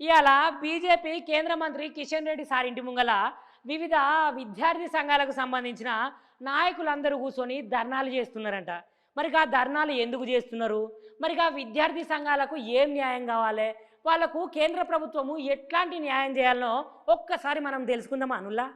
ఇవాళ బీజేపీ కేంద్ర మంత్రి కిషన్ రెడ్డి సార్ ఇంటి ముంగల వివిధ విద్యార్థి సంఘాలకు సంబంధించిన నాయకులందరూ కూర్చొని ధర్నాలు చేస్తున్నారంట. మరి ఆ ధర్నాలు ఎందుకు చేస్తున్నారు? మరి ఆ విద్యార్థి సంఘాలకు ఏం న్యాయం కావాలి? వాళ్లకు కేంద్ర ప్రభుత్వము ఎట్లాంటి న్యాయం చేయాలనో ఒక్కసారి మనం తెలుసుకుందాం అనుల్లా.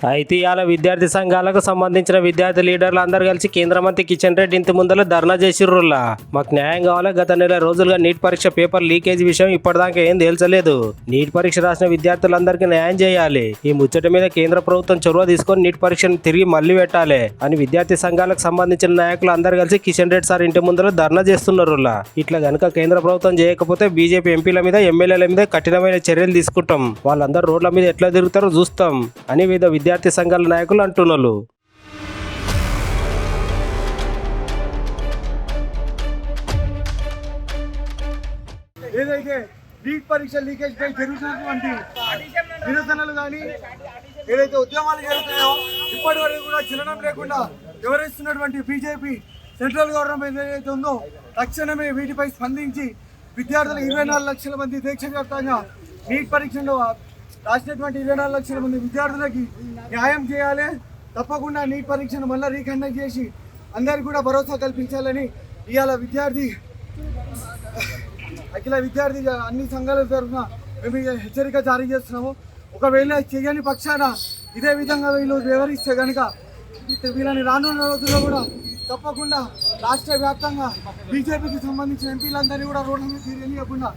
అయితే ఇవాళ విద్యార్థి సంఘాలకు సంబంధించిన విద్యార్థి లీడర్లు అందరూ కలిసి కేంద్ర మంత్రి కిషన్ రెడ్డి ఇంటి ముందర ధర్నా చేసిర్రులా. మాకు న్యాయం కావాలి, గత నెల రోజులుగా నీట్ పరీక్ష పేపర్ లీకేజ్ విషయం ఇప్పటిదాకా ఏం తేల్చలేదు. నీట్ పరీక్ష రాసిన విద్యార్థులందరికీ న్యాయం చేయాలి. ఈ ముచ్చట మీద కేంద్ర ప్రభుత్వం చొరవ తీసుకొని నీట్ పరీక్షను తిరిగి మళ్లీ పెట్టాలి అని విద్యార్థి సంఘాలకు సంబంధించిన నాయకులు అందరు కలిసి కిషన్ రెడ్డి సార్ ఇంటి ముందర ధర్నా చేస్తున్నారులా. ఇట్లా గనుక కేంద్ర ప్రభుత్వం చేయకపోతే బీజేపీ ఎంపీల మీద ఎమ్మెల్యేల మీద కఠినమైన చర్యలు తీసుకుంటాం, వాళ్ళందరూ రోడ్ల మీద ఎట్లా తిరుగుతారో చూస్తాం అని విద్యార్థి సంఘాల నాయకులు అంటున్నారు. ఏదైతే నీట్ పరీక్ష లీకేజ్ పై జరుగుతున్నటువంటి నిరసనలు కానీ ఏదైతే ఉద్యమాలు జరుగుతున్నాయో ఇప్పటి వరకు కూడా చలనం లేకుండా వివరిస్తున్నటువంటి బీజేపీ సెంట్రల్ గవర్నమెంట్ ఏదైతే ఉందో తక్షణమే వీటిపై స్పందించి విద్యార్థులు 24 లక్షల మంది దేశవ్యాప్తంగా నీట్ పరీక్షలో రాసినటువంటి 24 లక్షల మంది విద్యార్థులకి న్యాయం చేయాలి. తప్పకుండా నీట్ పరీక్షను మళ్ళీ రీకండక్ట్ చేసి అందరికీ కూడా భరోసా కల్పించాలని ఇవాళ అఖిల విద్యార్థి అన్ని సంఘాల తరఫున మేము హెచ్చరిక జారీ చేస్తున్నాము. ఒకవేళ చేయని పక్షాన ఇదే విధంగా వీళ్ళు వివరిస్తే కనుక వీళ్ళని రానున్న రోజుల్లో కూడా తప్పకుండా రాష్ట్ర వ్యాప్తంగా బీజేపీకి సంబంధించిన ఎంపీలందరినీ కూడా రోడ్ల మీద తీయకుండా